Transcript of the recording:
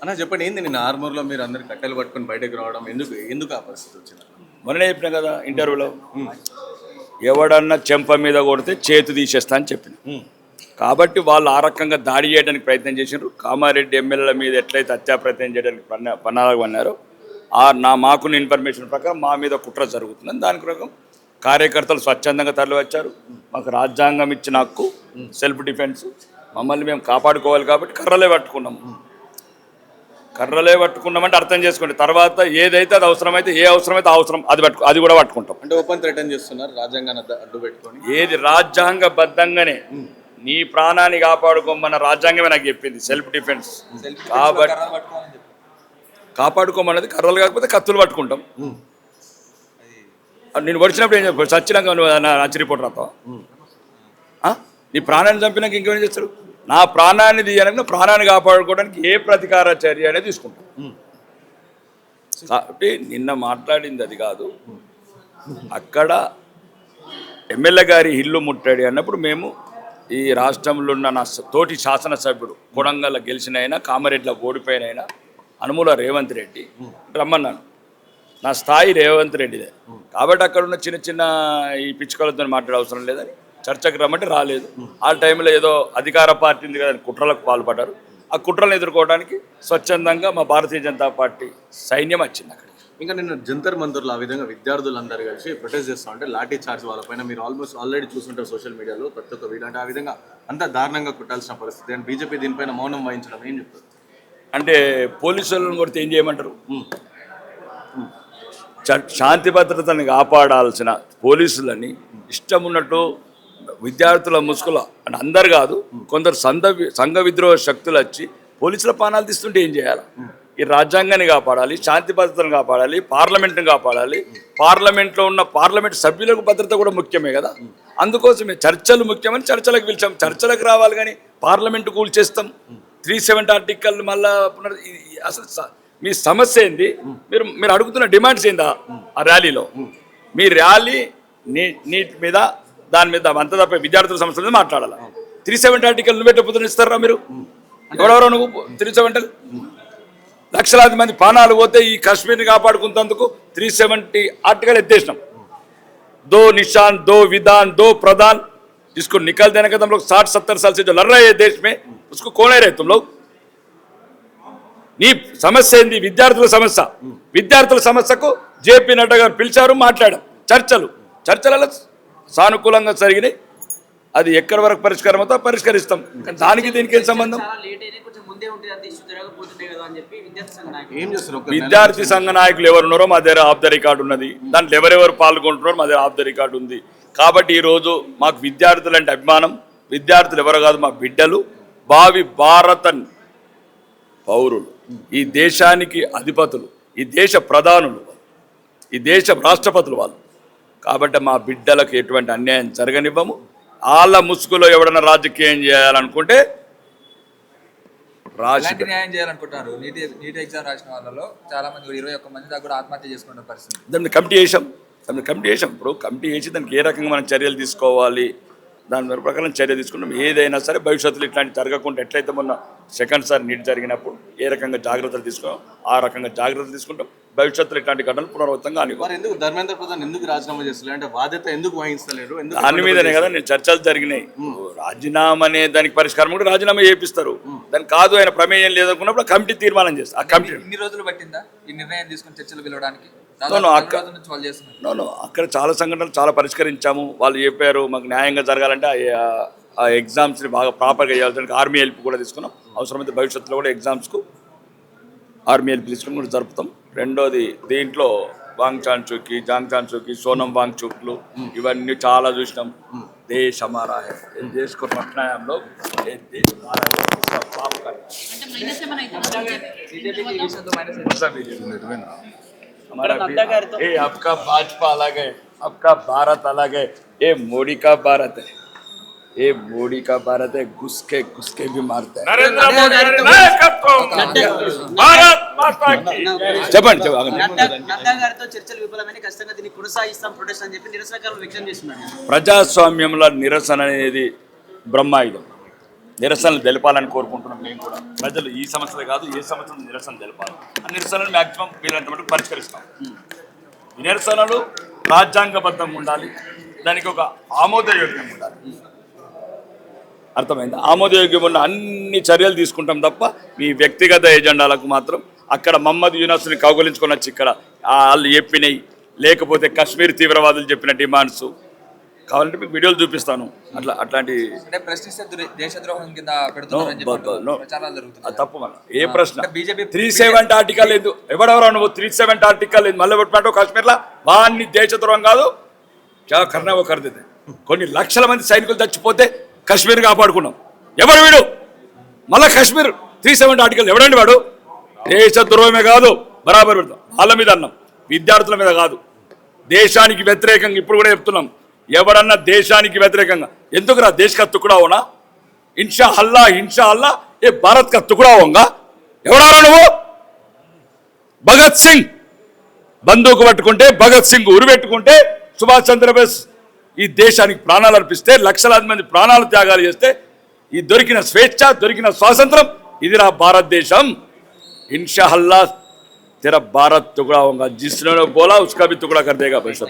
అన్న చెప్పండి, ఏంది నిన్న ఆర్మూర్లో మీరు అందరు కట్టెలు పట్టుకొని బయటకు రావడం ఎందుకు ఆ పరిస్థితి వచ్చింది? మొన్ననే చెప్పిన కదా ఇంటర్వ్యూలో, ఎవడన్నా చెంప మీద కొడితే చేతు తీసేస్తా అని చెప్పిన. కాబట్టి వాళ్ళు ఆ రకంగా దాడి చేయడానికి ప్రయత్నం చేసినారు. కామారెడ్డి ఎమ్మెల్యేల మీద ఎట్లయితే హత్యా ప్రయత్నం చేయడానికి పన్నాలకు అన్నారో మాకున్న ఇన్ఫర్మేషన్ ప్రకారం మా మీద కుట్ర జరుగుతుందని దాని ప్రకారం కార్యకర్తలు స్వచ్ఛందంగా తరలి వచ్చారు. మాకు రాజ్యాంగం ఇచ్చిన హక్కు సెల్ఫ్ డిఫెన్స్, మమ్మల్ని మేము కాపాడుకోవాలి కాబట్టి కర్రలే పట్టుకున్నామంటే అర్థం చేసుకోండి. తర్వాత ఏదైతే అది అవసరమైతే అది కూడా పట్టుకుంటాం. అంటే ఓపెన్ థ్రెటన్ చేస్తున్నారు రాజ్యాంగాన్ని అడ్డు పెట్టుకొని. ఏది రాజ్యాంగబద్ధంగానే నీ ప్రాణాన్ని కాపాడుకోమన్న రాజ్యాంగమే నాకు చెప్పింది సెల్ఫ్ డిఫెన్స్. కాబట్టి కాపాడుకోమన్నది కర్రలు కాకపోతే కత్తులు పట్టుకుంటాం. నేను వచ్చినప్పుడు ఏం చెప్పాడు, సచ్చినాక నచ్చి రిపోర్ట్ రాస్తావా? నీ ప్రాణాన్ని చంపినాక ఇంకేం చేస్తాడు? నా ప్రాణాన్ని తీయడానికి, నా ప్రాణాన్ని కాపాడుకోవడానికి ఏ ప్రతీకార చర్య అనేది తీసుకుంటాం. కాబట్టి నిన్న మాట్లాడింది అది కాదు. అక్కడ ఎమ్మెల్యే గారి ఇల్లు ముట్టాడు అన్నప్పుడు మేము ఈ రాష్ట్రంలో ఉన్న నా తోటి శాసనసభ్యుడు కొడంగల్ గెలిచిన అయినా, కామారెడ్డిలో ఓడిపోయినైనా అనుమూల రేవంత్ రెడ్డి రమ్మన్నాను. నా స్థాయి రేవంత్ రెడ్డిదే కాబట్టి అక్కడ ఉన్న చిన్న చిన్న ఈ పిచ్చుకలతో మాట్లాడే అవసరం లేదని చర్చకు రమ్మంటే రాలేదు. ఆ టైంలో ఏదో అధికార పార్టీ ఉంది కదా కుట్రలకు పాల్పడ్డారు. ఆ కుట్రలను ఎదుర్కోవడానికి స్వచ్ఛందంగా మా భారతీయ జనతా పార్టీ సైన్యం వచ్చింది అక్కడ. ఇంకా నిన్న జంతర్ మంతర్లో ఆ విధంగా విద్యార్థులందరూ కలిసి ప్రొటెస్ట్ చేస్తూ ఉంటే లాఠీ చార్జ్ వాళ్ళపైన మీరు ఆల్రెడీ చూస్తుంటారు సోషల్ మీడియాలో ప్రతి ఒక్క వీడియో. అంటే ఆ విధంగా అంత దారుణంగా కుట్టాల్సిన పరిస్థితి అండ్ బీజేపీ దీనిపైన మౌనం వహించడం ఏం చెప్తారు? అంటే పోలీసులను కొడితే ఏం చేయమంటారు? శాంతి భద్రతని కాపాడాల్సిన పోలీసులని ఇష్టం ఉన్నట్టు విద్యార్థుల ముసుగుల అంటే అందరు కాదు, కొందరు సంఘ విద్రోహ శక్తులు వచ్చి పోలీసుల పానాలు తీస్తుంటే ఏం చేయాలి? ఈ రాజ్యాంగాన్ని కాపాడాలి, శాంతి భద్రతను కాపాడాలి, పార్లమెంట్ని కాపాడాలి. పార్లమెంట్లో ఉన్న పార్లమెంట్ సభ్యులకు భద్రత కూడా ముఖ్యమే కదా. అందుకోసమే చర్చలు ముఖ్యమని చర్చలకు పిలిచాం. చర్చలకు రావాలి కానీ పార్లమెంట్ కూల్చేస్తాం, 370 ఆర్టికల్ మళ్ళా అసలు మీ సమస్య ఏంది? మీరు అడుగుతున్న డిమాండ్స్ ఏందా? ఆ ర్యాలీలో మీ ర్యాలీ నీటి మీద దాని మీద అంత తప్ప విద్యార్థుల సమస్యల మీద మాట్లాడాలి. 370 ఆర్టికల్ నువ్వు పెట్టకపోతే ఇస్తారా? మీరు ఎవరెవరో నువ్వు 370 లక్షలాది మంది ప్రాణాలు పోతే ఈ కాశ్మీర్ని కాపాడుకున్నందుకు 370 आर्टिकल ఎత్తేసినాం. దో నిషాన్, దో విధాన్, దో ప్రధాన్ जिसको निकल देने का तुम लोग 60-70 साल से जो लड़ रहे हैं देश में, उसको कौन रहे तुम लोग? నీ సమస్య ఏంది? విద్యార్థుల సమస్య. విద్యార్థుల సమస్యకు జేపీ నడ్డా గారు పిలిచారు, మాట్లాడాం. చర్చలలో సానుకూలంగా జరిగినాయి. అది ఎక్కడి వరకు పరిష్కారం అవుతా పరిష్కరిస్తాం. దానికి దీనికి ఏం సంబంధం? విద్యార్థి సంఘ నాయకులు ఎవరున్నారో మా దగ్గర ఆఫ్ ద రికార్డు ఉన్నది. దాంట్లో ఎవరెవరు పాల్గొంటున్నారో మా దగ్గర ఆఫ్ ద రికార్డు ఉంది. కాబట్టి ఈరోజు మాకు విద్యార్థులు అంటే అభిమానం. విద్యార్థులు ఎవరు కాదు, మా బిడ్డలు, భావి భారత పౌరులు, ఈ దేశానికి అధిపతులు, ఈ దేశ ప్రధానులు, ఈ దేశ రాష్ట్రపతులు వాళ్ళు. కాబట్టి మా బిడ్డలకు ఎటువంటి అన్యాయం జరగనివ్వము. వాళ్ళ ముసుగులో ఎవడన్నా రాజకీయం చేయాలనుకుంటే న్యాయం చేయాలనుకుంటున్నారు. నీట్ ఎగ్జామ్ రాసిన వాళ్ళలో చాలా మంది 21 మంది దాకా కూడా ఆత్మహత్య చేసుకున్న పరిస్థితి. దాన్ని కమిటీ చేసాం. ఇప్పుడు కమిటీ చేసి దానికి ఏ రకంగా మనం చర్యలు తీసుకోవాలి, దాని ప్రకారం చర్య తీసుకుంటాం. ఏదైనా సరే భవిష్యత్తులో ఇట్లాంటి జరగకుండా ఎట్లయితే మొన్న సెకండ్ సారి నీట్ జరిగినప్పుడు ఏ రకంగా జాగ్రత్తలు తీసుకున్నాం ఆ రకంగా జాగ్రత్తలు తీసుకుంటాం. భవిష్యత్తులో ఇట్లాంటి ఘటనలు పునరావృతం కానీ. ఎందుకు ధర్మేంద్ర ప్రధాన్ ఎందుకు రాజీనామా చేస్తలేరు? అంటే బాధ్యత ఎందుకు వహిస్తలేరు? దాని మీదనే కదా నేను చర్చలు జరిగినాయి. రాజీనామా అనే దానికి పరిష్కారం కూడా రాజీనామా చేపిస్తారు. దానికి కాదు ఆయన ప్రమేయం లేదనుకున్నప్పుడు కమిటీ తీర్మానం చేస్తారు. ఆ కమిటీ ఇన్ని రోజులు పట్టిందా ఈ నిర్ణయం తీసుకుని చర్చలు పిలవడానికి? అక్కడ చాలా సంఘటనలు చాలా పరిష్కరించాము. వాళ్ళు చెప్పారు మాకు న్యాయంగా జరగాలంటే ఆ ఎగ్జామ్స్ని బాగా ప్రాపర్గా చేయాల్సిన ఆర్మీ హెల్ప్ కూడా తీసుకున్నాం. అవసరమైతే భవిష్యత్తులో కూడా ఎగ్జామ్స్కు ఆర్మీ హెల్ప్ తీసుకుని కూడా జరుపుతాం. రెండోది దీంట్లో వాంగ్చాన్ చౌకీ, జాంగ్చాన్ చౌకీ, సోనం వాంగ్ చౌక్లు ఇవన్నీ చాలా చూసినాం. దేశ్ హమారా హై, దేశ్ को रखना है हम लोग, देश हमारा है, सब काम कर हमारा ये आपका भाजपा अलग है, आपका भारत अलग है, ये मोदी का भारत है, ये मोदी का भारत है. घुस के भी मारते हैं. नरेंद्र मोदी नायकत्व, भारत माता की. చెప్పండి. నడ్డా గారితో చర్చలు విఫలమైన ఖచ్చితంగా దీన్ని కొనసాగిస్తాం ప్రొటెస్ట్ అని చెప్పి నిరసనకారులు వ్యక్తం చేస్తున్నారు. ప్రజాస్వామ్యంలో నిరసన అనేది బ్రహ్మాయుధం. నిరసనలు తెలపాలని కోరుకుంటున్నాం. మేము కూడా ప్రజలు ఈ సమస్యలే కాదు ఏ సమస్యలు నిరసన తెలపాలి. ఆ నిరసనలు మ్యాక్సిమం వీలంత మటుకు పరిష్కరిస్తాం. ఈ నిరసనలు రాజ్యాంగబద్ధంగా ఉండాలి, దానికి ఒక ఆమోదయోగ్యంగా ఉండాలి. అర్థమైంది? ఆమోదయోగ్యం ఉన్న అన్ని చర్యలు తీసుకుంటాం తప్ప మీ వ్యక్తిగత ఎజెండాలకు మాత్రం అక్కడ మహమ్మద్ యూనస్ని కౌగలించుకొని వచ్చి ఇక్కడ వాళ్ళు చెప్పినాయి, లేకపోతే కశ్మీర్ తీవ్రవాదులు చెప్పిన డిమాండ్స్ కావాలంటే మీకు వీడియోలు చూపిస్తాను. అట్లాంటి అంటే ప్రశ్నిస్తే దేశద్రోహం కింద పెడుతున్నారని చెప్పి ప్రచారాలు జరుగుతున్నాయి. అది తప్పు. మన ఏ ప్రశ్న బీజేపీ 370 ఆర్టికల్ లేదు. ఎవడెవరో నువ్వు 370 ఆర్టికల్ లేదు మళ్ళీ పెట్టినట్టు కాశ్మీర్లో వాడిని దేశద్రోహం కాదు కర్ణవ కర్దితే. కొన్ని లక్షల మంది సైనికులు చచ్చిపోతే కాశ్మీర్ కాపాడుకున్నాం. ఎవరు వీడు మళ్ళా కాశ్మీర్ 370 ఆర్టికల్ ఎవడండి వాడు? దేశద్రోహమే కాదు బరాబర్ పెడతాం. వాళ్ళ మీద అన్నాం, విద్యార్థుల మీద కాదు. దేశానికి వ్యతిరేకంగా ఇప్పుడు కూడా చెప్తున్నాం, ఎవడన్నా దేశానికి వ్యతిరేకంగా ఎందుకురా దేశ్ కా తుకుడా होना इंशा अल्लाह ये भारत का टुकड़ा होगा. ఎవడారా నువ్వు? భగత్ సింగ్ బందూకు పట్టుకుంటే, భగత్ సింగ్ ఉరి పెట్టుకుంటే, సుభాష్ చంద్రబోస్ ఈ దేశానికి ప్రాణాలు అర్పిస్తే, లక్షలాది మంది ప్రాణాలు త్యాగాలు చేస్తే ఈ దొరికిన స్వేచ్ఛ, దొరికిన స్వాతంత్రం ఇదిరా భారతదేశం. इंशा अल्लाह तेरा भारत टुकड़ा होगा. जिसने बोला उसका भी टुकड़ा कर देगा भाई सब.